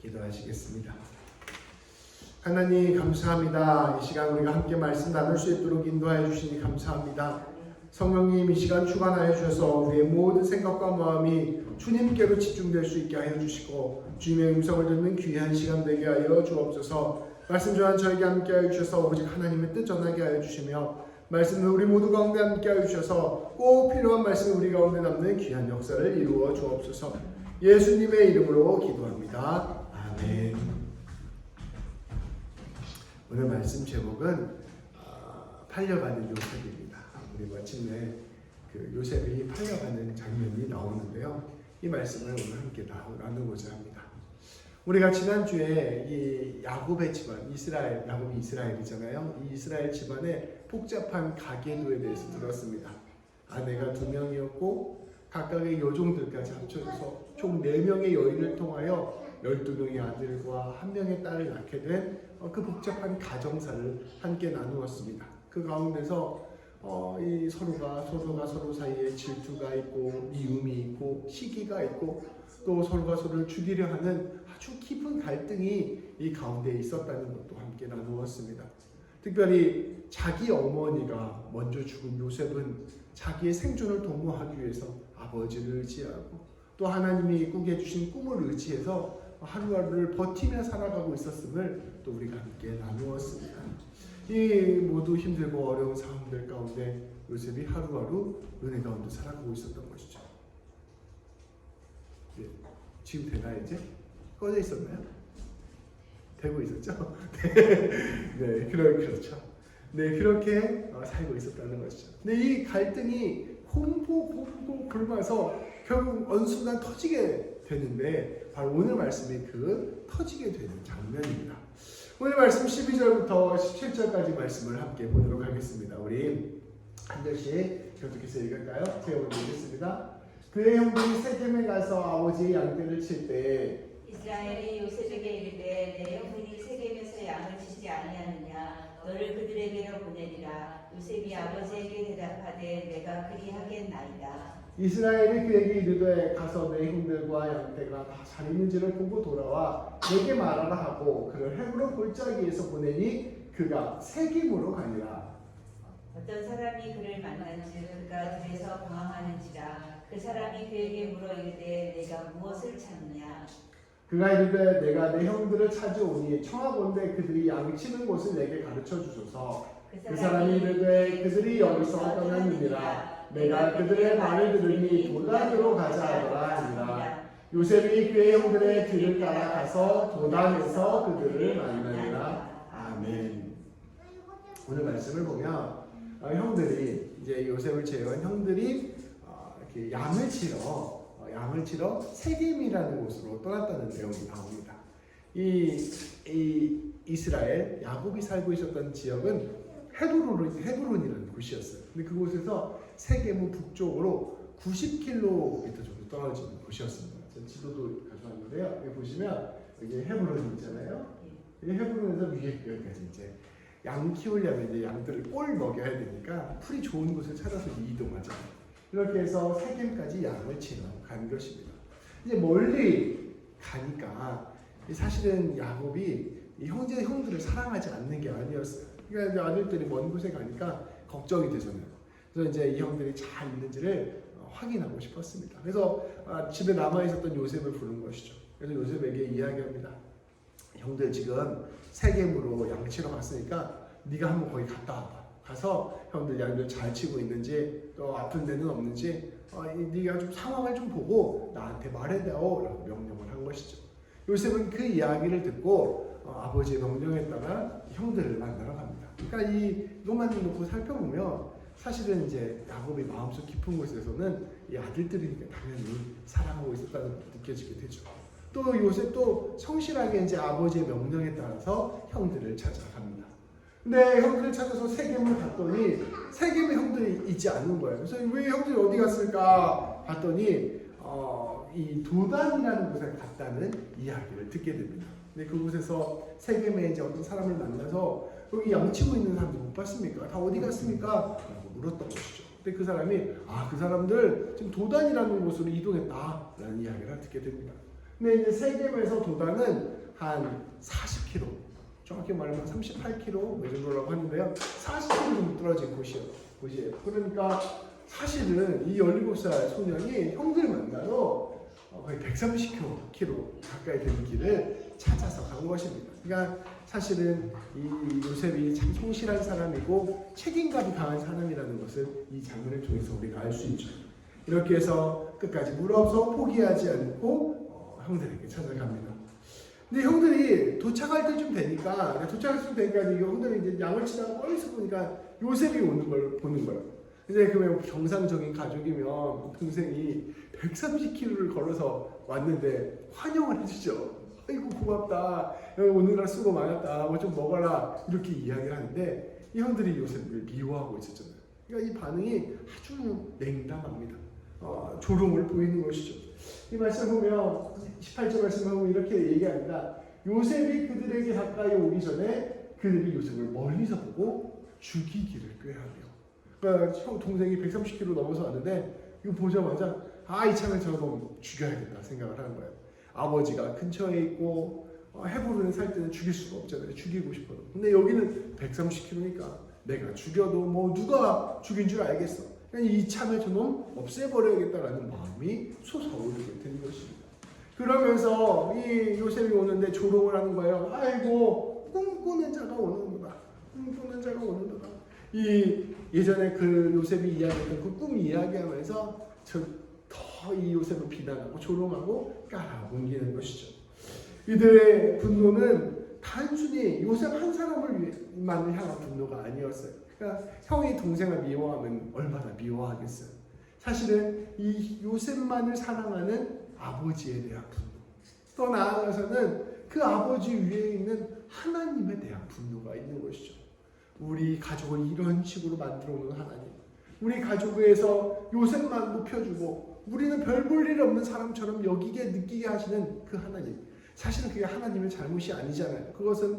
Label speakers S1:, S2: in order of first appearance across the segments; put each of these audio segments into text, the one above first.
S1: 기도하시겠습니다. 하나님 감사합니다. 이 시간 우리가 함께 말씀 나눌 수 있도록 인도하여 주시니 감사합니다. 성령님 이 시간 주관하여 주셔서 우리의 모든 생각과 마음이 주님께로 집중될 수 있게 하여 주시고 주님의 음성을 듣는 귀한 시간 되게 하여 주옵소서. 말씀 전한 저에게 함께 하여 주셔서 오직 하나님의 뜻 전하게 하여 주시며 말씀을 우리 모두 가운데 함께 하여 주셔서 꼭 필요한 말씀이 우리 가운데 남는 귀한 역사를 이루어 주옵소서. 예수님의 이름으로 기도합니다. 아멘. 오늘 말씀 제목은 팔려가는 요셉입니다. 우리 마침내 그 요셉이 팔려가는 장면이 나오는데요. 이 말씀을 오늘 함께 나누고자 합니다. 우리가 지난주에 이 야곱의 집안, 야곱이 이스라엘이잖아요. 이 이스라엘 집안의 복잡한 가계도에 대해서 들었습니다. 아내가 2명이었고 각각의 여종들까지 합쳐져서 총 4명의 여인을 통하여 12명의 아들과 1명의 딸을 낳게 된 그 복잡한 가정사를 함께 나누었습니다. 그 가운데서 이 서로가 서로 사이에 질투가 있고 미움이 있고 시기가 있고 또 서로가 서로를 죽이려 하는 아주 깊은 갈등이 이 가운데 있었다는 것도 함께 나누었습니다. 특별히 자기 어머니가 먼저 죽은 요셉은 자기의 생존을 도모하기 위해서 아버지를 의지하고 또 하나님이 꾸게 주신 꿈을 의지해서 하루하루를 버티며 살아가고 있었음을 또 우리가 함께 나누었습니다. 이 모두 힘들고 어려운 상황들 가운데 요셉이 하루하루 은혜 가운데 살아가고 있었던 것이죠. 네, 지금 되나요 이제? 꺼져 있었나요? 되고 있었죠? 네, 그렇죠. 네, 그렇게 살고 있었다는 것이죠. 근데 이 갈등이 홈고 굶어서 결국 어느 순간 터지게 되는데 바로 오늘 말씀이 그 터지게 되는 장면입니다. 오늘 말씀 12절부터 17절까지 말씀을 함께 보도록 하겠습니다. 우리 한 절씩 계속해서 읽을까요? 제가 먼저 읽겠습니다. 그의 형들이 세겜에 가서 아버지의 양떼를 칠 때
S2: 이스라엘이 요셉에게 이르되 내 형들이 세겜에서 양을 치지 아니하느냐 너를 그들에게로 보내리라. 요셉이 아버지에게 대답하되 내가 그리하겠나이다.
S1: 이스라엘이 그에게 이르되 가서 내 형들과 양떼가 다 잘 있는지를 보고 돌아와 내게 말하라 하고 그를 헤브론 골짜기에서 보내니 그가 세겜으로 가니라.
S2: 어떤 사람이 그를 만난즉 그가 들에서 방황하는지라. 그 사람이 그에게 물어 이르되 내가 무엇을 찾느냐.
S1: 그가 이르되 내가 내 형들을 찾아오니 청하건대 그들이 양치는 곳을 내게 가르쳐 주소서. 그 사람이 이르되 그들이 여기서 떠났느니라. 내가 그들의 말을 들으니 도단으로 가자 하더라 하니라. 요셉이 그의 형들의 뒤를 따라가서 도단에서 그들을 만나니라. 아멘. 오늘 말씀을 보면 형들이 이제 요셉을 제외한 형들이 이렇게 양을 치러 세겜이라는 곳으로 떠났다는 내용이 나옵니다. 이 이스라엘 야곱이 살고 있었던 지역은 헤브론이라는 곳이었어요. 근데 그곳에서 세겜은 북쪽으로 90km 정도 떨어진 곳이었습니다. 전 지도도 가져왔는데요. 여기 보시면 여기 헤브론이 있잖아요. 이 헤브론에서 위에 여기까지 이제 양 키우려면 이제 양들을 꼴 먹여야 되니까 풀이 좋은 곳을 찾아서 이동하죠. 이렇게 해서 세겜까지 양을 치러 간 것입니다. 이제 멀리 가니까 사실은 야곱이 이 형들을 사랑하지 않는 게 아니었어요. 그러니까 이제 아들들이 먼 곳에 가니까 걱정이 되잖아요. 그래서 이제 이 형들이 잘 있는지를 확인하고 싶었습니다. 그래서 집에 남아 있었던 요셉을 부른 것이죠. 그래서 요셉에게 이야기합니다. 형들 지금 세겜으로 양치러 갔으니까 네가 한번 거기 갔다 와봐. 가서 형들 양들 잘 치고 있는지 또 아픈 데는 없는지 네가 좀 상황을 좀 보고 나한테 말해다오라고 명령을 한 것이죠. 요셉은 그 이야기를 듣고 아버지의 명령에 따라 형들을 만나러 갑니다. 그러니까 이것만 놓고 살펴보면 사실은 이제 야곱의 마음속 깊은 곳에서는 이 아들들이니까 당연히 사랑하고 있었다는 것이 느껴지게 되죠. 또 요셉도 성실하게 이제 아버지의 명령에 따라서 형들을 찾아갑니다. 근데 형들을 찾아서 세겜을 갔더니 세겜에 형들이 있지 않는 거예요. 그래서 왜 형들이 어디 갔을까 봤더니 이 도단이라는 곳에 갔다는 이야기를 듣게 됩니다. 근데 그곳에서 세겜에 이제 어떤 사람을 만나서 여기 양치고 있는 사람들 못 봤습니까? 다 어디 갔습니까? 라고 물었던 것이죠. 근데 그 사람이 그 사람들 지금 도단이라는 곳으로 이동했다라는 이야기를 듣게 됩니다. 근데 이제 세겜에서 도단은 한 40km, 정확히 말하면 38km 뭐 정도라고 하는데요. 40km 정도 떨어진 곳이에요. 그러니까 사실은 이 17살 소년이 형들 만나러 거의 130km 가까이 되는 길을 찾아서 간 것입니다. 그러니까 사실은 이 요셉이 참 성실한 사람이고 책임감이 강한 사람이라는 것을 이 장면을 통해서 우리가 알 수 있죠. 이렇게 해서 끝까지 물어서 포기하지 않고 형들에게 찾아갑니다. 근데 형들이 도착할 때쯤 되니까 형들이 이제 양을 치다가 멀리서 보니까 요셉이 오는 걸 보는 거예요. 근데 그러면 정상적인 가족이면 동생이 130km를 걸어서 왔는데 환영을 해주죠. 아이고 고맙다. 오느라 수고 많았다. 뭐 좀 먹어라. 이렇게 이야기를 하는데 이 형들이 요셉을 미워하고 있었잖아요. 그러니까 이 반응이 아주 냉담합니다. 조롱을 보이는 것이죠. 이 말씀 보면 18절 말씀 보면 이렇게 얘기합니다. 요셉이 그들에게 가까이 오기 전에 그들이 요셉을 멀리서 보고 죽이기를 꾀하며. 그러니까 형 동생이 130km 넘어서 왔는데 이거 보자마자 이참에 저놈 죽여야겠다 생각을 하는 거예요. 아버지가 근처에 있고 헤브론에 살 때는 죽일 수가 없잖아요. 죽이고 싶어도. 근데 여기는 130km니까 내가 죽여도 뭐 누가 죽인 줄 알겠어. 그냥 이참에 저놈 없애버려야겠다라는 마음이 솟아오르게 된 것입니다. 그러면서 이 요셉이 오는데 조롱을 하는 거예요. 아이고 꿈꾸는 자가 오는구나. 꿈꾸는 자가 오는구나. 이 예전에 그 요셉이 이야기했던 그 꿈 이야기하면서 더 이 요셉을 비난하고 조롱하고 깔아뭉개는 것이죠. 이들의 분노는 단순히 요셉 한 사람을만을 향한 분노가 아니었어요. 그러니까 형이 동생을 미워하면 얼마나 미워하겠어요. 사실은 이 요셉만을 사랑하는 아버지에 대한 분노, 또 나아가서는 그 아버지 위에 있는 하나님에 대한 분노가 있는 것이죠. 우리 가족을 이런 식으로 만들어 놓은 하나님, 우리 가족에서 요셉만 높여주고 우리는 별 볼 일 없는 사람처럼 여기게 느끼게 하시는 그 하나님, 사실은 그게 하나님의 잘못이 아니잖아요. 그것은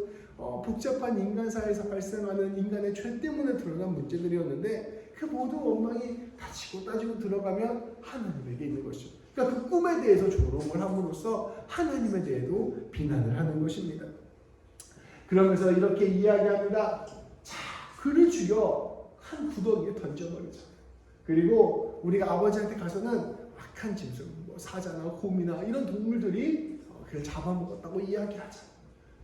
S1: 복잡한 인간사에서 발생하는 인간의 죄 때문에 드러난 문제들이었는데 그 모든 원망이 다치고 따지고 들어가면 하나님에게 있는 것이죠. 그러니까 그 꿈에 대해서 조롱을 함으로써 하나님에 대해도 비난을 하는 것입니다. 그러면서 이렇게 이야기합니다. 자, 그를 죽여 한 구덩이에 던져버리자. 그리고 우리가 아버지한테 가서는 악한 짐승, 뭐 사자나 곰이나 이런 동물들이 그를 잡아먹었다고 이야기하자.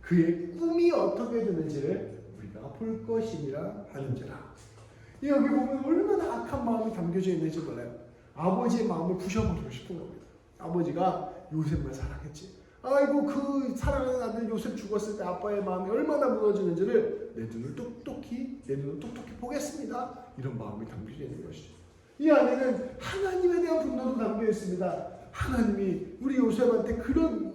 S1: 그의 꿈이 어떻게 되는지를 우리가 볼 것이니라 하는지라. 여기 보면 얼마나 악한 마음이 담겨져 있는지 몰라요. 아버지의 마음을 부셔버리고 싶은 겁니다. 아버지가 요셉만 사랑했지. 아이고 그 사랑하는 아들 요셉 죽었을 때 아빠의 마음이 얼마나 무너지는지를 내 눈을 똑똑히 보겠습니다. 이런 마음이 담겨져 있는 것이죠. 이 안에는 하나님에 대한 분노도 담겨 있습니다. 하나님이 우리 요셉한테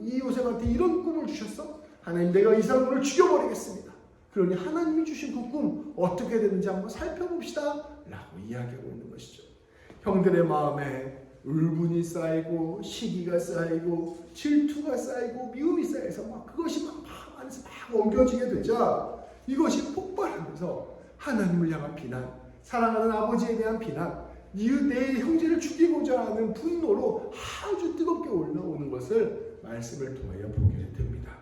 S1: 이 요셉한테 이런 꿈을 주셨어? 하나님, 내가 이 사람을 죽여버리겠습니다. 그러니 하나님이 주신 그 꿈 어떻게 되는지 한번 살펴봅시다 라고 이야기하고 있는 것이죠. 형들의 마음에 울분이 쌓이고 시기가 쌓이고 질투가 쌓이고 미움이 쌓여서 그것이 막 안에서 엉겨지게 되자 이것이 폭발하면서 하나님을 향한 비난, 사랑하는 아버지에 대한 비난, 내 형제를 죽이고자 하는 분노로 아주 뜨겁게 올라오는 것을 말씀을 통하여 보게 됩니다.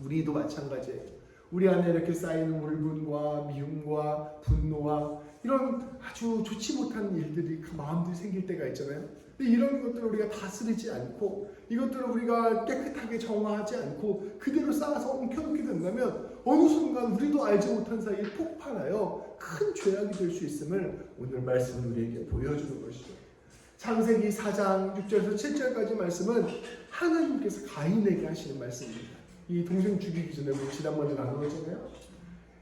S1: 우리도 마찬가지예요. 우리 안에 이렇게 쌓이는 울분과 미움과 분노와 이런 아주 좋지 못한 일들이 그 마음들이 생길 때가 있잖아요. 근데 이런 것들을 우리가 다스리지 않고 이것들을 우리가 깨끗하게 정화하지 않고 그대로 쌓아서 엉켜놓게 된다면 어느 순간 우리도 알지 못한 사이에 폭발하여 큰 죄악이 될 수 있음을 오늘 말씀은 우리에게 보여주는 것이죠. 창세기 4장 6절에서 7절까지 말씀은 하나님께서 가인에게 하시는 말씀입니다. 이 동생 죽이기 전에 우리 지난번에 나누었잖아요.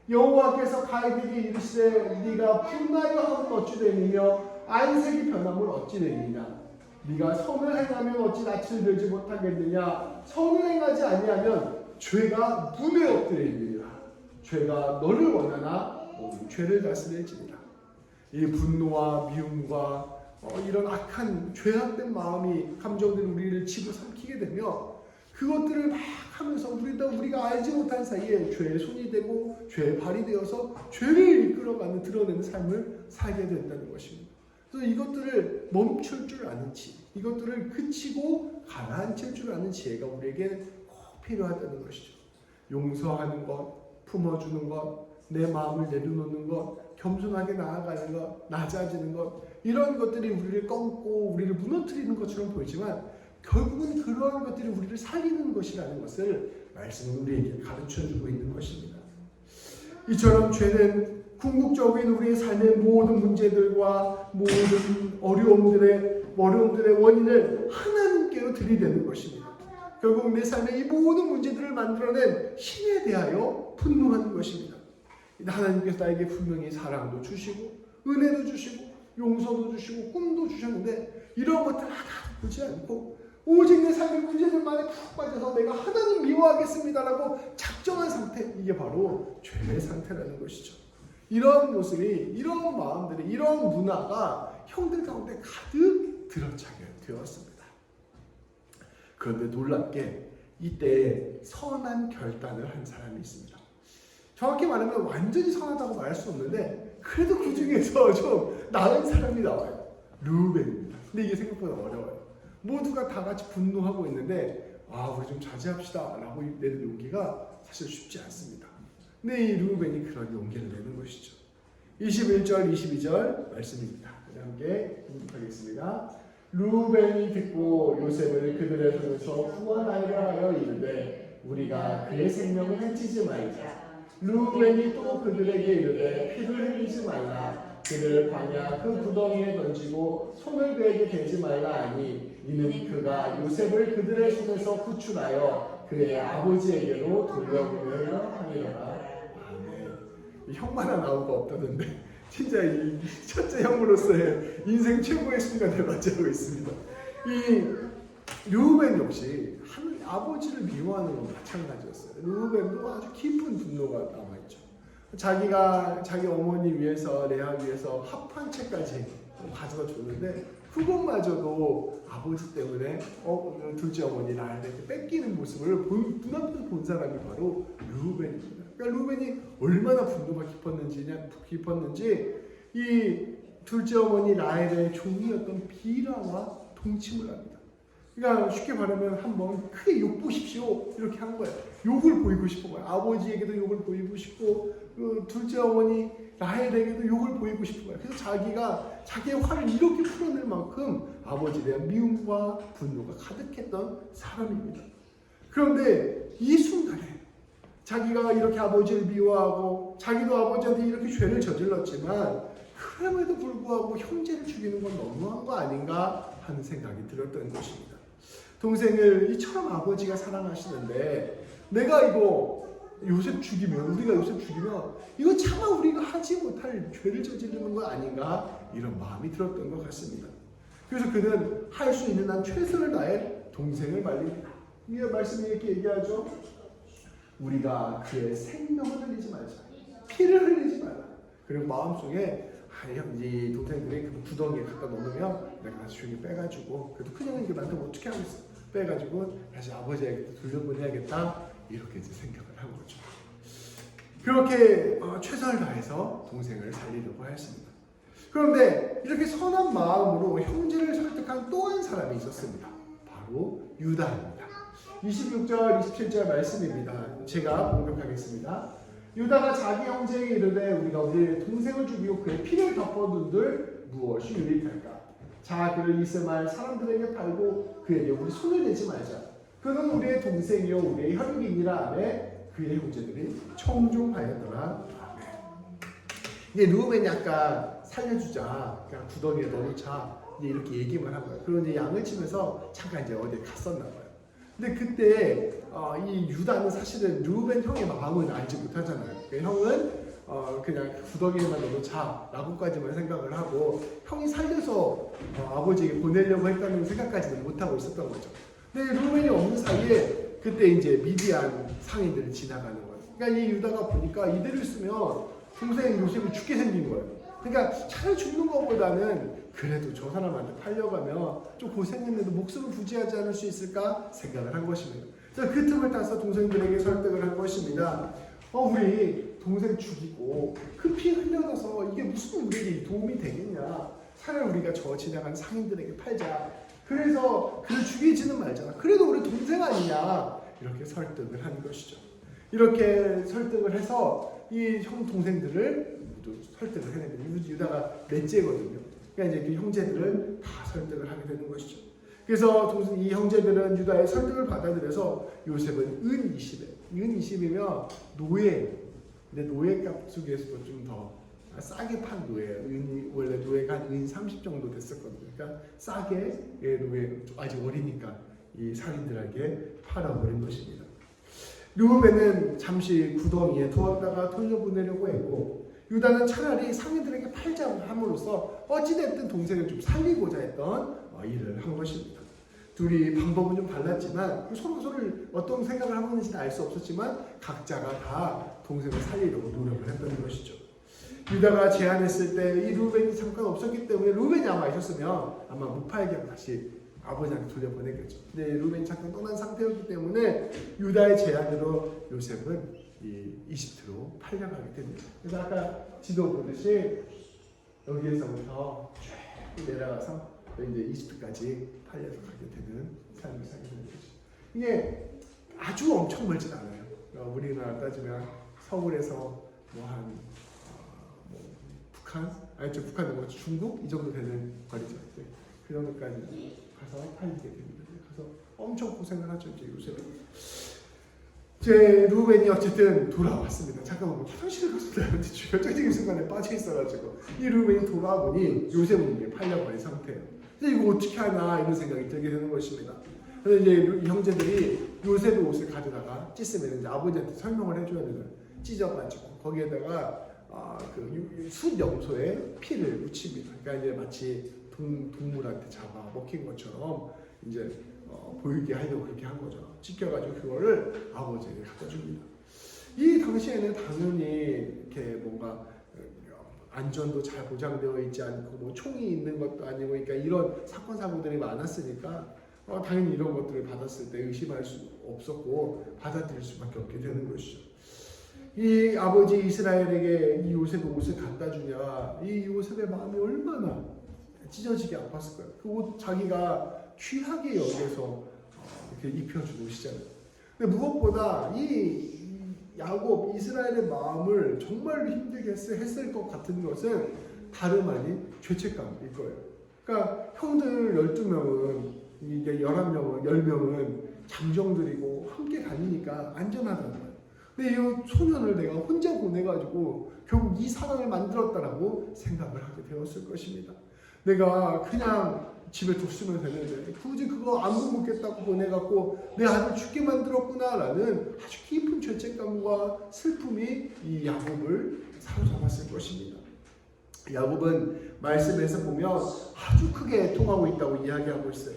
S1: 여호와께서 가인에게 이르시되 네가 분하여 함은 어찌 되느냐 안색이 변함을 어찌 되느냐 네가 선을 행하면 어찌 낯을 들지 못하겠느냐 선을 행하지 아니하면 죄가 문에 엎드리리라 죄가 너를 원하나 너는 죄를 다스릴지니라. 이 분노와 미움과 이런 악한 죄악된 마음이 감정들이 우리를 집어삼키게 되며 그것들을 막 하면서 우리가 알지 못한 사이에 죄의 손이 되고 죄의 발이 되어서 죄를 이끌어가는 드러내는 삶을 살게 된다는 것입니다. 또 이것들을 멈출 줄 아는 지, 이것들을 그치고 가라앉힐 줄 아는 지혜가 우리에게 꼭 필요하다는 것이죠. 용서하는 것, 품어주는 것, 내 마음을 내려놓는 것, 겸손하게 나아가는 것, 낮아지는 것, 이런 것들이 우리를 꺾고 우리를 무너뜨리는 것처럼 보이지만 결국은 그러한 것들이 우리를 살리는 것이라는 것을 말씀은 우리에게 가르쳐주고 있는 것입니다. 이처럼 죄는 궁극적인 우리의 삶의 모든 문제들과 모든 어려움들의 원인을 하나님께로 들이대는 것입니다. 결국 내 삶의 이 모든 문제들을 만들어낸 신에 대하여 분노하는 것입니다. 하나님께서 나에게 분명히 사랑도 주시고 은혜도 주시고 용서도 주시고 꿈도 주셨는데 이런 것들 하나도 보지 않고 오직 내 삶의 문제들만에 푹 빠져서 내가 하나님 미워하겠습니다라고 작정한 상태, 이게 바로 죄의 상태라는 것이죠. 이런 모습이, 이런 마음들이, 이런 문화가 형들 가운데 가득 들어차게 되었습니다. 그런데 놀랍게 이때 선한 결단을 한 사람이 있습니다. 정확히 말하면 완전히 선하다고 말할 수 없는데 그래도 그 중에서 좀 나은 사람이 나와요. 르우벤입니다. 근데 이게 생각보다 어려워요. 모두가 다 같이 분노하고 있는데 우리 좀 자제합시다 라고 내는 용기가 사실 쉽지 않습니다. 근데 이 르우벤이 그런 용기를 내는 것이죠. 21절 22절 말씀입니다. 우리 함께 공독하겠습니다. 르우벤이 듣고 요셉을 그들의 손에서 구원하리라 하여 이르되 우리가 그의 생명을 해치지 말자. 르우벤이 또 그들에게 이르되 피를 흘리지 말라. 그를 광야 그 구덩이에 던지고 손을 그에게 대지 말라 하니 이는 그가 요셉을 그들의 손에서 구출하여 그의 아버지에게로 돌려보내려 함이로라. 형 하나 나오고 없다던데 진짜 이 첫째 형으로서의 인생 최고의 순간을 맞이하고 있습니다. 이 르우벤 역시 아버지를 미워하는 건 마찬가지였어요. 르우벤도 아주 깊은 분노가 남아있죠. 자기가 자기 어머니 위해서 레아 위해서 합한 채까지 가져다 줬는데 그것마저도 아버지 때문에 둘째 어머니 라헬에게 뺏기는 모습을 눈앞에서 본 사람이 바로 르우벤입니다. 그러니까 르우벤이 얼마나 분노가 깊었는지 이 둘째 어머니 라헬의 종이었던 비라와 동침을 합니다. 그러니까 쉽게 말하면 한번 크게 욕보십시오 이렇게 한 거예요. 욕을 보이고 싶은 거예요. 아버지에게도 욕을 보이고 싶고 그 둘째 어머니 라헬에게도 욕을 보이고 싶은 거예요. 그래서 자기가 자기의 화를 이렇게 풀어낼 만큼 아버지에 대한 미움과 분노가 가득했던 사람입니다. 그런데 이 순간에 자기가 이렇게 아버지를 미워하고 자기도 아버지한테 이렇게 죄를 저질렀지만 그럼에도 불구하고 형제를 죽이는 건 너무한 거 아닌가 하는 생각이 들었던 것입니다. 동생을 이처럼 아버지가 사랑하시는데 내가 이거 요셉 죽이면 우리가 요셉 죽이면 이거 차마 우리가 하지 못할 죄를 저지르는 거 아닌가 이런 마음이 들었던 것 같습니다. 그래서 그는 할 수 있는 한 최선을 다해 동생을 말립니다. 이 말씀이 이렇게 얘기하죠. 우리가 그의 생명을 흘리지 말자. 피를 흘리지 말라. 그리고 마음속에 이 동생들이 그 구덩이에 갖다 놓으면 내가 다시 조용히 빼가지고 그래도 큰형이 이거 나한테 어떻게 하겠어? 빼가지고 다시 아버지에게 돌려보내야겠다 이렇게 이제 생각을 한 거죠. 그렇게 최선을 다해서 동생을 살리려고 하였습니다. 그런데 이렇게 선한 마음으로 형제를 설득한 또 한 사람이 있었습니다. 바로 유다입니다. 26절 27절 말씀입니다. 제가 공격하겠습니다. 유다가 자기 형제에게 이르되 우리가 우리 동생을 죽이고 그의 피를 덮어둔들 무엇이 유익할까? 자 그를 이스마엘 사람들에게 팔고 그에게 우리 손을 대지 말자. 그는 우리의 동생이요 우리의 혈육이니라 하매 그의 형제들이 청종하였더라. 아멘. 이게 르우벤이 아까 살려주자 그냥 구덩이에 넣어놓자 이렇게 얘기만 한 거예요. 그리고 이제 양을 치면서 잠깐 이제 어디에 갔었나 봐요. 근데 그때 이 유다는 사실은 르우벤 형의 마음은 알지 못하잖아요. 그러니까 형은 그냥 구덩이에만 넣어놓자 라고까지만 생각을 하고 형이 살려서 아버지에게 보내려고 했다는 생각까지는 못하고 있었던 거죠. 근데 르우벤이 없는 사이에 그때 이제 미디안 상인들이 지나가는 거예요. 그러니까 이 유다가 보니까 이대로 있으면 동생 요셉이 죽게 생긴 거예요. 그러니까 차라리 죽는 것보다는 그래도 저 사람한테 팔려가면 좀 고생했는데도 목숨을 부지하지 않을 수 있을까 생각을 한 것입니다. 그래서 그 틈을 타서 동생들에게 설득을 한 것입니다. 우리 동생 죽이고 그 피 흘려놔서 이게 무슨 우리에게 도움이 되겠냐. 차라리 우리가 저 지나간 상인들에게 팔자. 그래서 그를 죽이지는 말잖아. 그래도 우리 동생 아니냐. 이렇게 설득을 하는 것이죠. 이렇게 설득을 해서 이 형 동생들을 모두 설득을 해내는 유다가 넷째거든요. 그러니까 이제 그 형제들을 다 설득을 하게 되는 것이죠. 그래서 이 형제들은 유다의 설득을 받아들여서 요셉은 은 20에, 은 20이면 노예, 근데 노예값 속에서도 좀 더 싸게 판 노예예요. 은이 원래 노예가 한 은 30 정도 됐었거든요. 그러니까 싸게 노예, 아직 어리니까 이 살인들에게 팔아버린 것입니다. 르우벤은 잠시 구덩이에 두었다가 돌려보내려고 했고, 유다는 차라리 상인들에게 팔자 함으로써 어찌됐든 동생을 좀 살리고자 했던 일을 한 것입니다. 둘이 방법은 좀 달랐지만 서로를 어떤 생각을 하고 있는지는 알 수 없었지만 각자가 다 동생을 살리려고 노력을 했던 것이죠. 유다가 제안했을 때 이 르우벤이 잠깐 없었기 때문에, 르우벤이 아마 있었으면 아마 무팔경 다시 아버지한테 돌려보내겠죠. 근데 르우벤이 잠깐 떠난 상태였기 때문에 유다의 제안으로 요셉은 이 이집트로 팔려가게 됩니다. 그래서 아까 지도 보듯이 여기에서부터 쭉 내려가서 이제 이집트까지 팔려서 가게 되는 삶을 살게 되는 거죠. 이게 아주 엄청 멀진 않아요. 우리나라 따지면 서울에서 뭐한 북한, 아니죠, 북한 뭐 중국 이 정도 되는 거리죠. 그 정도까지 가서 팔리게 됩니다. 그래서 엄청 고생을 하죠, 이제 요셉은. 제 르우벤이 어쨌든 돌아왔습니다. 잠깐만, 화장실을 갔었나요? 결정적인 순간에 빠져 있어가지고 이 르우벤이 돌아오니 요셉은 이게 팔려버린 상태예요. 근데 이거 어떻게 하나 이런 생각이 들게 되는 것입니다. 그래서 이제 이 형제들이 요셉의 옷을 가져다가 찢으면 이제 아버지한테 설명을 해줘야 되는, 찢어가지고 거기에다가 그 숫염소에 피를 묻힙니다. 그러니까 이제 마치 동물한테 잡아 먹힌 것처럼 이제 보이게 하려고 그렇게 한 거죠. 찢겨가지고 그거를 아버지에게 갖다 줍니다. 이 당시에는 당연히 이렇게 뭔가 안전도 잘 보장되어 있지 않고 뭐 총이 있는 것도 아니고, 그러니까 이런 사건 사고들이 많았으니까 당연히 이런 것들을 받았을 때 의심할 수 없었고 받아들일 수밖에 없게 되는 것이죠. 이 아버지 이스라엘에게 이 요셉의 옷을 갖다 주냐, 이 요셉의 마음이 얼마나 찢어지게 아팠을 거예요. 그 옷 자기가 귀하게 여겨서 이렇게 입혀준 옷이잖아요. 근데 무엇보다 이 야곱, 이스라엘의 마음을 정말로 힘들게 했을 것 같은 것은 다름 아닌 죄책감일 거예요. 그러니까 형들 12명은, 이게 11명은, 10명은 장정들이고 함께 다니니까 안전하다는 거예요. 근데 이 소년을 내가 혼자 보내가지고 결국 이 사랑을 만들었다라고 생각을 하게 되었을 것입니다. 내가 그냥 집에 뒀으면 되는데 굳이 그거 안 먹겠다고 보내갖고 내 아들 죽게 만들었구나라는 아주 깊은 죄책감과 슬픔이 이 야곱을 사로잡았을 것입니다. 야곱은 말씀에서 보면 아주 크게 애통하고 있다고 이야기하고 있어요.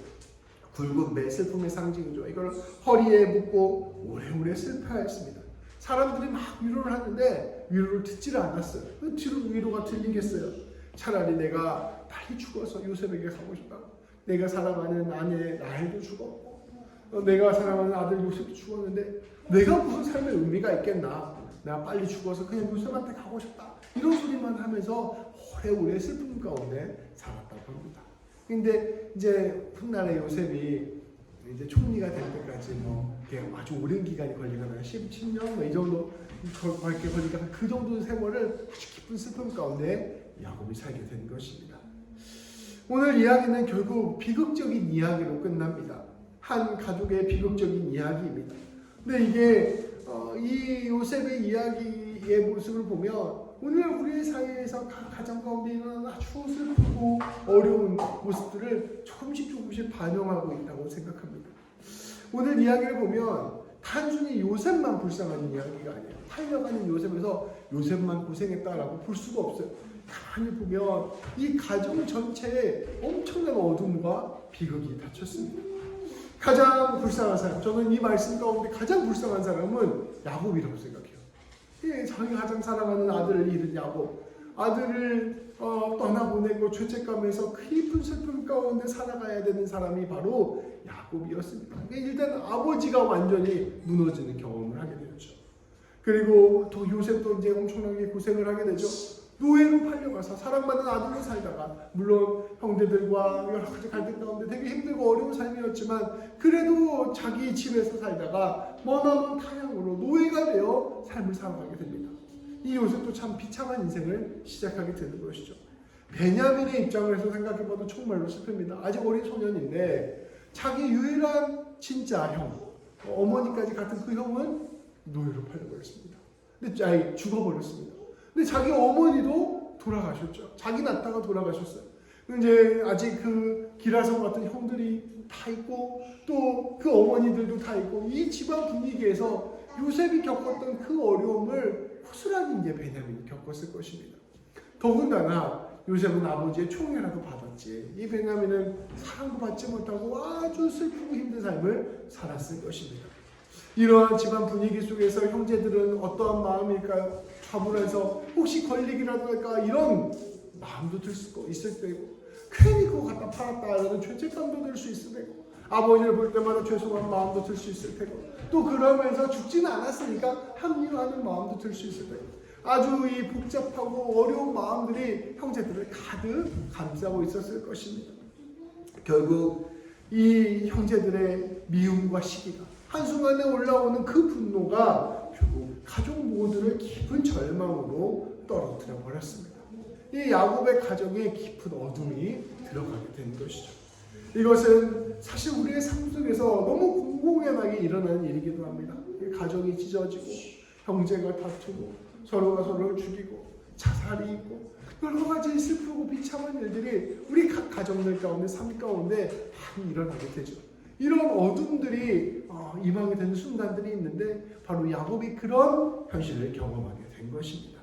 S1: 굵은 매 슬픔의 상징이죠. 이걸 허리에 묶고 오래오래 슬퍼하였습니다. 사람들이 막 위로를 하는데 위로를 듣지를 않았어요. 위로가 들리겠어요? 차라리 내가 빨리 죽어서 요셉에게 가고 싶다. 내가 사랑하는 아내 라헬도 죽었고, 내가 사랑하는 아들 요셉도 죽었는데 내가 무슨 삶의 의미가 있겠나. 내가 빨리 죽어서 그냥 요셉한테 가고 싶다. 이런 소리만 하면서 오래오래 슬픔 가운데 살았다고 합니다. 근데 이제 훗날에 요셉이 이제 총리가 될 때까지 뭐 아주 오랜 기간이 걸리거나 10년 뭐 이 정도 그렇게 걸리거나 그 정도 세월을 아주 깊은 슬픔 가운데 야곱이 살게 된 것입니다. 오늘 이야기는 결국 비극적인 이야기로 끝납니다. 한 가족의 비극적인 이야기입니다. 근데 이게 이 요셉의 이야기의 모습을 보면 오늘 우리의 사회에서 가정 가운데 있는 아주 슬프고 어려운 모습들을 조금씩 반영하고 있다고 생각합니다. 오늘 이야기를 보면 단순히 요셉만 불쌍한 이야기가 아니에요. 팔려가는 요셉에서 요셉만 고생했다라고 볼 수가 없어요. 가만히 보면 이 가정 전체에 엄청난 어둠과 비극이 닫혔습니다. 가장 불쌍한 사람, 저는 이 말씀 가운데 가장 불쌍한 사람은 야곱이라고 생각해요. 자기가 가장 사랑하는 아들을 잃은 야곱, 아들을 떠나보내고 죄책감에서 깊은 슬픔 가운데 살아가야 되는 사람이 바로 야곱이었습니다. 일단 아버지가 완전히 무너지는 경험을 하게 되었죠. 그리고 또 요셉도 이제 엄청나게 고생을 하게 되죠. 노예로 팔려가서 사랑받는 아들로 살다가, 물론 형제들과 여러 가지 갈등 가운데 되게 힘들고 어려운 삶이었지만 그래도 자기 집에서 살다가 머나먼 타향으로 노예가 되어 삶을 살아가게 됩니다. 이 요셉도 참 비참한 인생을 시작하게 되는 것이죠. 베냐민의 입장을 해서 생각해봐도 정말로 슬픕니다. 아직 어린 소년인데 자기 유일한 진짜 형, 어머니까지 같은 그 형은 노예로 팔려버렸습니다. 근데 죽어버렸습니다. 근데 자기 어머니도 돌아가셨죠. 자기 낳다가 돌아가셨어요. 이제 아직 그 기라성 같은 형들이 다 있고 또 그 어머니들도 다 있고, 이 집안 분위기에서 요셉이 겪었던 그 어려움을 고스란히 이제 베냐민이 겪었을 것입니다. 더군다나 요셉은 아버지의 총애라도 받았지, 이 베냐민은 사랑도 받지 못하고 아주 슬프고 힘든 삶을 살았을 것입니다. 이러한 집안 분위기 속에서 형제들은 어떠한 마음일까요? 좌불해서 혹시 걸리기라도 할까 이런 마음도 들 수 있을 때고, 괜히 그거 갖다 팔았다라는 죄책감도 들 수 있을 때고, 아버지를 볼 때마다 죄송한 마음도 들 수 있을 테고, 또 그러면서 죽지는 않았으니까 합리화하는 마음도 들 수 있을 테고, 아주 이 복잡하고 어려운 마음들이 형제들을 가득 감싸고 있었을 것입니다. 결국 이 형제들의 미움과 시기가, 한순간에 올라오는 그 분노가 결국 가족 모두를 깊은 절망으로 떨어뜨려 버렸습니다. 이 야곱의 가정에 깊은 어둠이 들어가게 된 것이죠. 이것은 사실 우리의 삶 속에서 너무 공공연하게 일어나는 일이기도 합니다. 가정이 찢어지고, 형제가 다투고, 서로가 서로를 죽이고, 자살이 있고, 여러 가지 슬프고 비참한 일들이 우리 각 가정들 가운데, 삶 가운데 많이 일어나게 되죠. 이런 어둠들이 임하게 되는 순간들이 있는데 바로 야곱이 그런 현실을 경험하게 된 것입니다.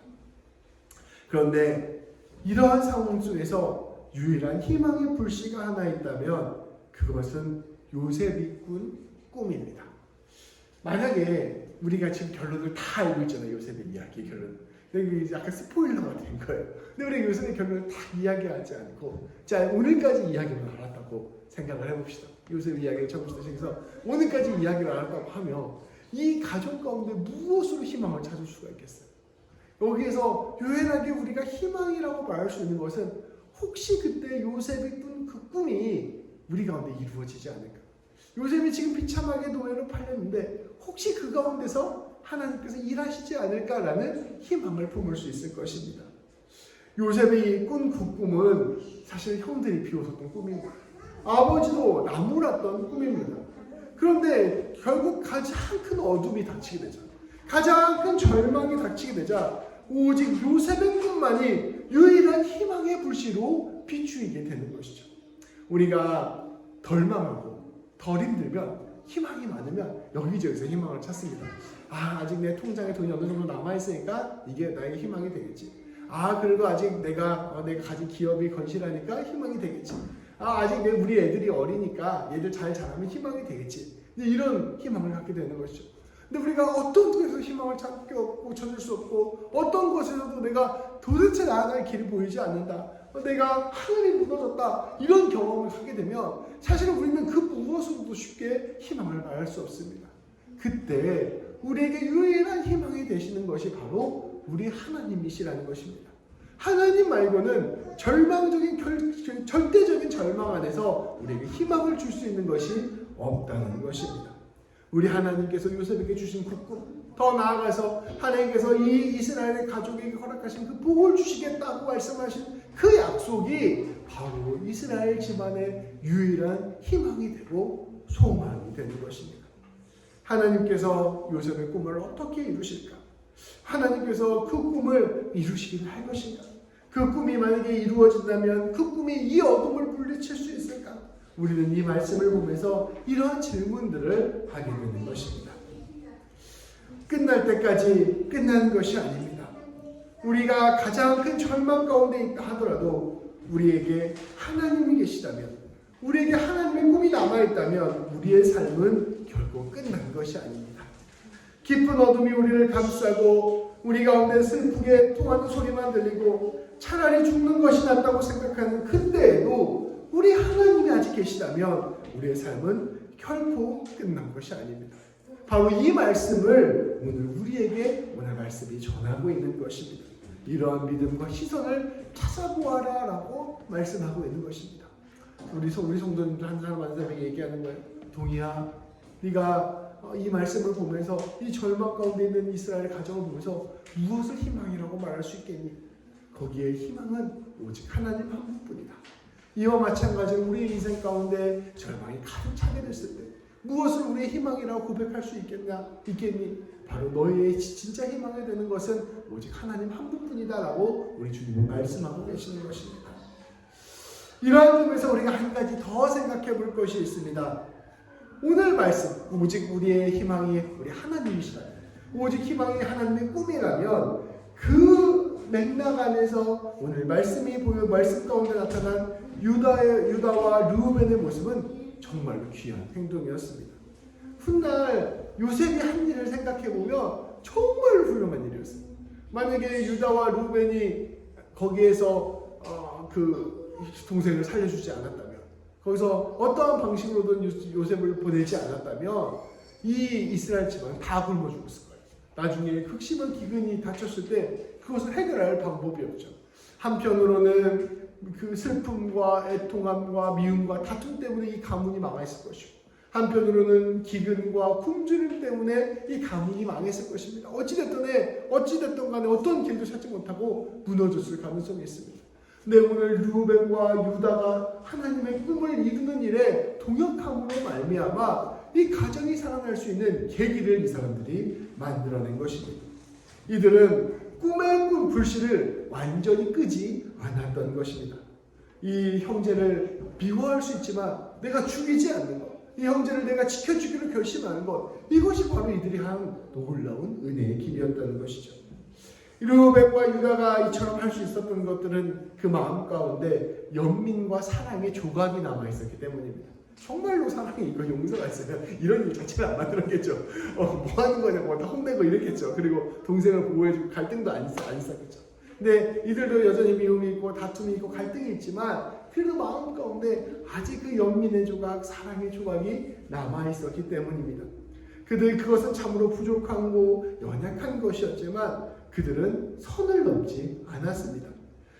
S1: 그런데 이러한 상황 속에서 유일한 희망의 불씨가 하나 있다면 그것은 요셉이 꾼 꿈입니다. 만약에 우리가 지금 결론을 다 알고 있잖아요. 요셉의 이야기 결론. 근데 약간 스포일러가 된 거예요. 근데 우리 요셉의 결론을 다 이야기하지 않고, 자, 오늘까지 이야기만 알았다고 생각을 해봅시다. 요셉 이야기를 적으시면서 오늘까지 이야기를 알았다고 하면 이 가족 가운데 무엇으로 희망을 찾을 수가 있겠어요? 여기에서 유일하게 우리가 희망이라고 말할 수 있는 것은 혹시 그때 요셉이 꾼 그 꿈이 우리 가운데 이루어지지 않을까? 요셉이 지금 비참하게 노예로 팔렸는데 혹시 그 가운데서 하나님께서 일하시지 않을까라는 희망을 품을 수 있을 것입니다. 요셉이 꾼 그 꿈은 사실 형들이 비웃었던 꿈입니다. 아버지도 나무랐던 꿈입니다. 그런데 결국 가장 큰 어둠이 닥치게 되죠. 가장 큰 절망이 닥치게 되자 오직 요셉의 꿈만이 유일한 희망의 불씨로 비추이게 되는 것이죠. 우리가 덜 망하고 덜 힘들면, 희망이 많으면 여기저기서 희망을 찾습니다. 아직 내 통장에 돈이 어느 정도 남아있으니까 이게 나의 희망이 되겠지. 그래도 아직 내가 가진 기업이 건실하니까 희망이 되겠지. 아직 우리 애들이 어리니까 얘들 잘 자라면 희망이 되겠지. 이런 희망을 갖게 되는 것이죠. 근데 우리가 어떤 곳에서 희망을 찾을 수 없고, 어떤 곳에서도 내가 도대체 나아갈 길이 보이지 않는다, 내가 하늘이 무너졌다, 이런 경험을 하게 되면 사실은 우리는 그 무엇으로도 쉽게 희망을 말할 수 없습니다. 그때 우리에게 유일한 희망이 되시는 것이 바로 우리 하나님이시라는 것입니다. 하나님 말고는 절대적인 절망 안에서 우리에게 희망을 줄 수 있는 것이 없다는 것입니다. 우리 하나님께서 요셉에게 주신 그 꿈, 더 나아가서 하나님께서 이 이스라엘의 가족에게 허락하신 그 복을 주시겠다고 말씀하신 그 약속이 바로 이스라엘 집안의 유일한 희망이 되고 소망이 되는 것입니다. 하나님께서 요셉의 꿈을 어떻게 이루실까? 하나님께서 그 꿈을 이루시기를 할 것인가? 그 꿈이 만약에 이루어진다면 그 꿈이 이 어둠을 물리칠 수 있을까? 우리는 이 말씀을 보면서 이러한 질문들을 하게 되는 것입니다. 끝날 때까지 끝나는 것이 아닙니다. 우리가 가장 큰 절망 가운데 있다 하더라도 우리에게 하나님이 계시다면, 우리에게 하나님의 꿈이 남아있다면 우리의 삶은 결국 끝난 것이 아닙니다. 깊은 어둠이 우리를 감싸고 우리 가운데 슬프게 통하는 소리만 들리고 차라리 죽는 것이 낫다고 생각하는 그때에도 우리 하나님이 아직 계시다면 우리의 삶은 결코 끝난 것이 아닙니다. 바로 이 말씀을 오늘 우리에게 오늘 말씀이 전하고 있는 것입니다. 이러한 믿음과 시선을 찾아보아라 라고 말씀하고 있는 것입니다. 우리 성도님들 한 사람 한 사람에게 얘기하는 거예요. 동희야, 네가 이 말씀을 보면서 이 절망 가운데 있는 이스라엘 가정을 보면서 무엇을 희망이라고 말할 수 있겠니? 거기에 희망은 오직 하나님 한 분뿐이다. 이와 마찬가지로 우리의 인생 가운데 절망이 가득 차게 됐을 때 무엇을 우리의 희망이라고 고백할 수 있겠니? 바로 너희의 진짜 희망이 되는 것은 오직 하나님 한 분뿐이다 라고 우리 주님은 말씀하고 계시는 것입니다. 이러한 점에서 우리가 한 가지 더 생각해 볼 것이 있습니다. 오늘 말씀, 오직 우리의 희망이 우리 하나님이시라면, 오직 희망이 하나님의 꿈이라면 그 맥락 안에서 오늘 말씀 가운데 나타난 유다와 르우벤의 모습은 정말로 귀한 행동이었습니다. 훗날 요셉이 한 일을 생각해 보면 정말 훌륭한 일이었어요. 만약에 유다와 르우벤이 거기에서 그 동생을 살려주지 않았다면, 거기서 어떠한 방식으로든 요셉을 보내지 않았다면 이 이스라엘 지방은 다 굶어 죽었을 거예요. 나중에 극심한 기근이 닥쳤을 때 그것을 해결할 방법이 없죠. 한편으로는 그 슬픔과 애통함과 미움과 다툼 때문에 이 가문이 망했을 것이고, 한편으로는 기근과 굶주림 때문에 이 가문이 망했을 것입니다. 어찌됐든 간에 어떤 길도 찾지 못하고 무너졌을 가능성이 있습니다. 근데 오늘 르우벤과 유다가 하나님의 꿈을 이루는 일에 동역함으로 말미암아 이 가정이 살아날 수 있는 계기를 이 사람들이 만들어낸 것입니다. 이들은 꿈의 불씨를 완전히 끄지 않았던 것입니다. 이 형제를 미워할 수 있지만 내가 죽이지 않는 것, 이 형제를 내가 지켜주기로 결심하는 것, 이것이 바로 이들이 한 놀라운 은혜의 길이었다는 것이죠. 르우벤과 유다가 이처럼 할 수 있었던 것들은 그 마음 가운데 연민과 사랑의 조각이 남아있었기 때문입니다. 정말로 사랑이 있고 용서가 있으면 이런 일 자체를 안 만들었겠죠. 뭐 하는 거냐고 다 혼내고 이랬겠죠. 그리고 동생을 보호해주고 갈등도 안 있었겠죠. 근데 이들도 여전히 미움이 있고 다툼이 있고 갈등이 있지만 그래도 마음 가운데 아직 그 연민의 조각, 사랑의 조각이 남아있었기 때문입니다. 그것은 참으로 부족하고 연약한 것이었지만 그들은 선을 넘지 않았습니다.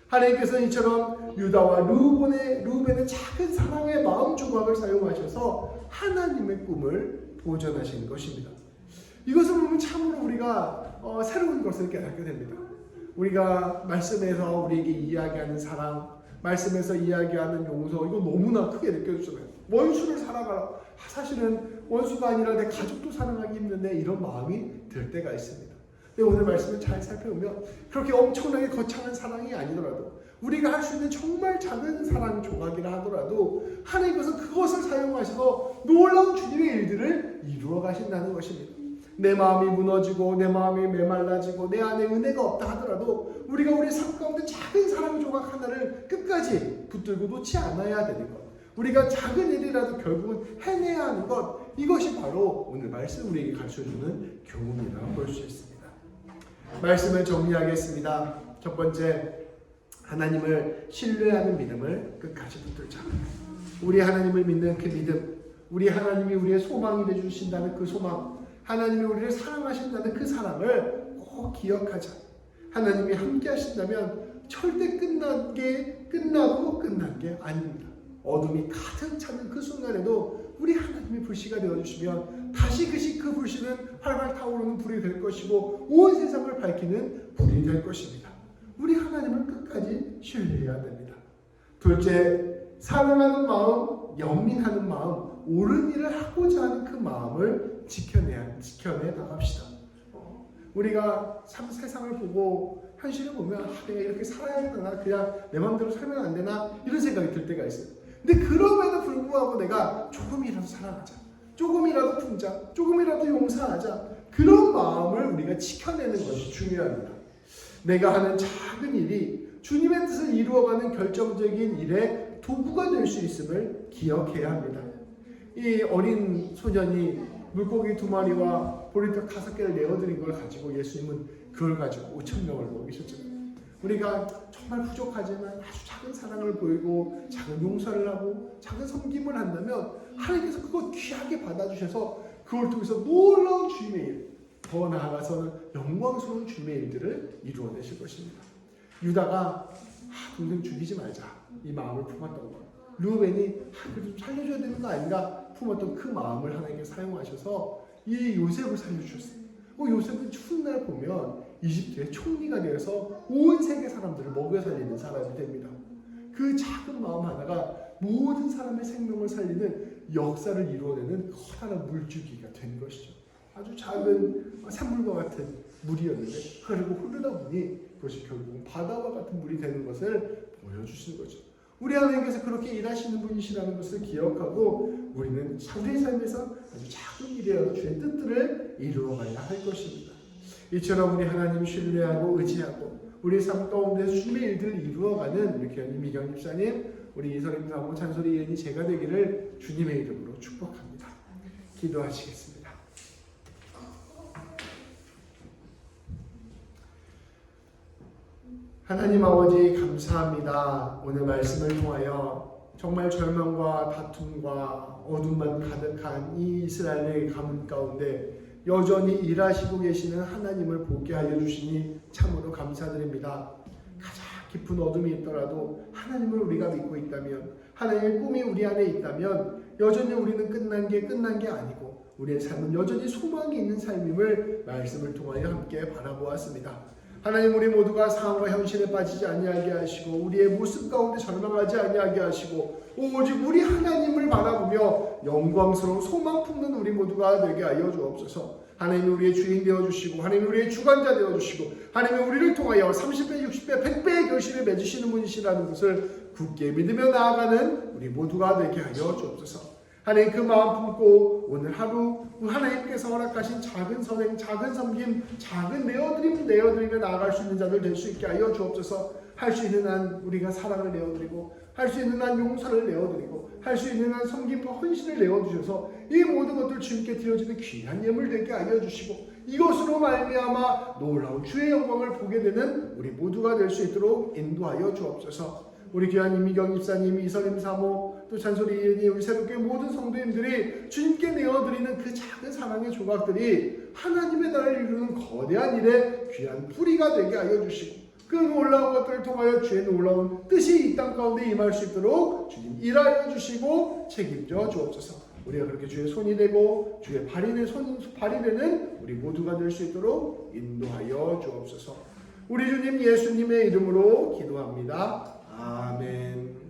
S1: 하나님께서 이처럼 유다와 르우벤의 작은 사랑의 마음 조각을 사용하셔서 하나님의 꿈을 보존하신 것입니다. 이것을 보면 참으로 우리가 새로운 것을 깨닫게 됩니다. 우리가 말씀에서 우리에게 이야기하는 사랑, 말씀에서 이야기하는 용서, 이거 너무나 크게 느껴지잖아요. 원수를 사랑하라. 사실은 원수가 아니라 내 가족도 사랑하기 힘든데 이런 마음이 들 때가 있습니다. 근데 오늘 말씀을 잘 살펴보면 그렇게 엄청나게 거창한 사랑이 아니더라도 우리가 할 수 있는 정말 작은 사랑 조각이라 하더라도 하나님께서 그것을 사용하셔서 놀라운 주님의 일들을 이루어 가신다는 것입니다. 내 마음이 무너지고 내 마음이 메말라지고 내 안에 은혜가 없다 하더라도 우리가 우리 삶 가운데 작은 사랑 조각 하나를 끝까지 붙들고 놓지 않아야 되는 것, 우리가 작은 일이라도 결국은 해내야 하는 것, 이것이 바로 오늘 말씀 우리에게 가르쳐주는 교훈이라고 볼 수 있습니다. 말씀을 정리하겠습니다. 첫 번째, 하나님을 신뢰하는 믿음을 끝까지 붙들자. 우리 하나님을 믿는 그 믿음, 우리 하나님이 우리의 소망이 되주신다는 그 소망, 하나님이 우리를 사랑하신다는 그 사랑을 꼭 기억하자. 하나님이 함께 하신다면 절대 끝난 게 아닙니다. 어둠이 가득 차는 그 순간에도 우리 하나님이 불씨가 되어주시면 다시 그 불씨는 활활 타오르는 불이 될 것이고 온 세상을 밝히는 불이 될 것입니다. 우리 하나님을 끝까지 신뢰해야 됩니다. 둘째, 사랑하는 마음, 연민하는 마음, 옳은 일을 하고자 하는 그 마음을 지켜내 나갑시다. 우리가 참 세상을 보고 현실을 보면 내가 이렇게 살아야 되나, 그냥 내 마음대로 살면 안 되나 이런 생각이 들 때가 있어요. 근데 그럼에도 불구하고 내가 조금이라도 사랑하자, 조금이라도 품자, 조금이라도 용서하자, 그런 마음을 우리가 지켜내는 것이 중요합니다. 내가 하는 작은 일이 주님의 뜻을 이루어가는 결정적인 일의 도구가 될 수 있음을 기억해야 합니다. 이 어린 소년이 물고기 2마리와 보리떡 5개를 내어드린 걸 가지고 예수님은 그걸 가지고 5,000명을 먹이셨잖아요. 우리가 정말 부족하지만 아주 작은 사랑을 보이고 작은 용서를 하고 작은 섬김을 한다면 하나님께서 그거 귀하게 받아주셔서 그걸 통해서 놀라운 주님의 일, 더 나아가서는 영광스러운 주님의 일들을 이루어내실 것입니다. 유다가 동생 죽이지 말자 이 마음을 품었던 거예요. 르우벤이 그래도 좀 살려줘야 되는 거 아닌가 품었던 그 마음을 하나님께 사용하셔서 이 요셉을 살려주셨어요. 요셉은 추운 날 보면 이집트의 총리가 되어서 온 세계 사람들을 먹여 살리는 사람이 됩니다. 그 작은 마음 하나가 모든 사람의 생명을 살리는 역사를 이루어내는 커다란 물줄기가 된 것이죠. 아주 작은 산물과 같은 물이었는데 그리고 흐르다 보니 그것이 결국은 바다와 같은 물이 되는 것을 보여주시는 거죠. 우리 하나님께서 그렇게 일하시는 분이시라는 것을 기억하고 우리는 우리의 삶에서 아주 작은 일이라도 주의 뜻들을 이루어가야 할 것입니다. 이처럼 우리 하나님 신뢰하고 의지하고 우리 삶 가운데 주님의 일들을 이루어가는 우리 교회님 미경 집사님, 우리 이설임 사모 찬소리 예은이 제가 되기를 주님의 이름으로 축복합니다. 기도하시겠습니다. 하나님 아버지 감사합니다. 오늘 말씀을 통하여 정말 절망과 다툼과 어둠만 가득한 이 이스라엘의 가문 가운데 여전히 일하시고 계시는 하나님을 보게 하여 주시니 참으로 감사드립니다. 가장 깊은 어둠이 있더라도 하나님을 우리가 믿고 있다면, 하나님의 꿈이 우리 안에 있다면 여전히 우리는 끝난 게 아니고 우리의 삶은 여전히 소망이 있는 삶임을 말씀을 통하여 함께 바라보았습니다. 하나님, 우리 모두가 상황과 현실에 빠지지 아니하게 하시고 우리의 모습 가운데 절망하지 아니하게 하시고 오직 우리 하나님을 바라보며 영광스러운 소망 품는 우리 모두가 되게 하여 주옵소서. 하나님이 우리의 주인 되어주시고 하나님이 우리의 주관자 되어주시고 하나님이 우리를 통하여 30배, 60배, 100배의 결실을 맺으시는 분이시라는 것을 굳게 믿으며 나아가는 우리 모두가 되게 하여 주옵소서. 하나님, 그 마음 품고 오늘 하루 하나님께서 허락하신 작은 선행, 작은 섬김, 작은 내어드리며 나아갈 수 있는 자들 될 수 있게 하여 주옵소서. 할 수 있는 한 우리가 사랑을 내어드리고 할 수 있는 한 용서를 내어드리고 할 수 있는 한 섬김과 헌신을 내어주셔서 이 모든 것들 주님께 드려지는 귀한 예물 되게 하여 주시고 이것으로 말미암아 놀라운 주의 영광을 보게 되는 우리 모두가 될 수 있도록 인도하여 주옵소서. 우리 귀한 임미경 집사님, 이설임 사모, 또 찬소리 예은이, 우리 새롭게 모든 성도님들이 주님께 내어드리는 그 작은 사랑의 조각들이 하나님의 나라를 이루는 거대한 일의 귀한 뿌리가 되게 하여 주시고 그 놀라운 것들을 통하여 주의 놀라운 뜻이 이 땅 가운데 임할 수 있도록 주님 일하여 주시고 책임져 주옵소서. 우리가 그렇게 주의 손이 되고 주의 발이 되는 우리 모두가 될 수 있도록 인도하여 주옵소서. 우리 주님 예수님의 이름으로 기도합니다. 아멘.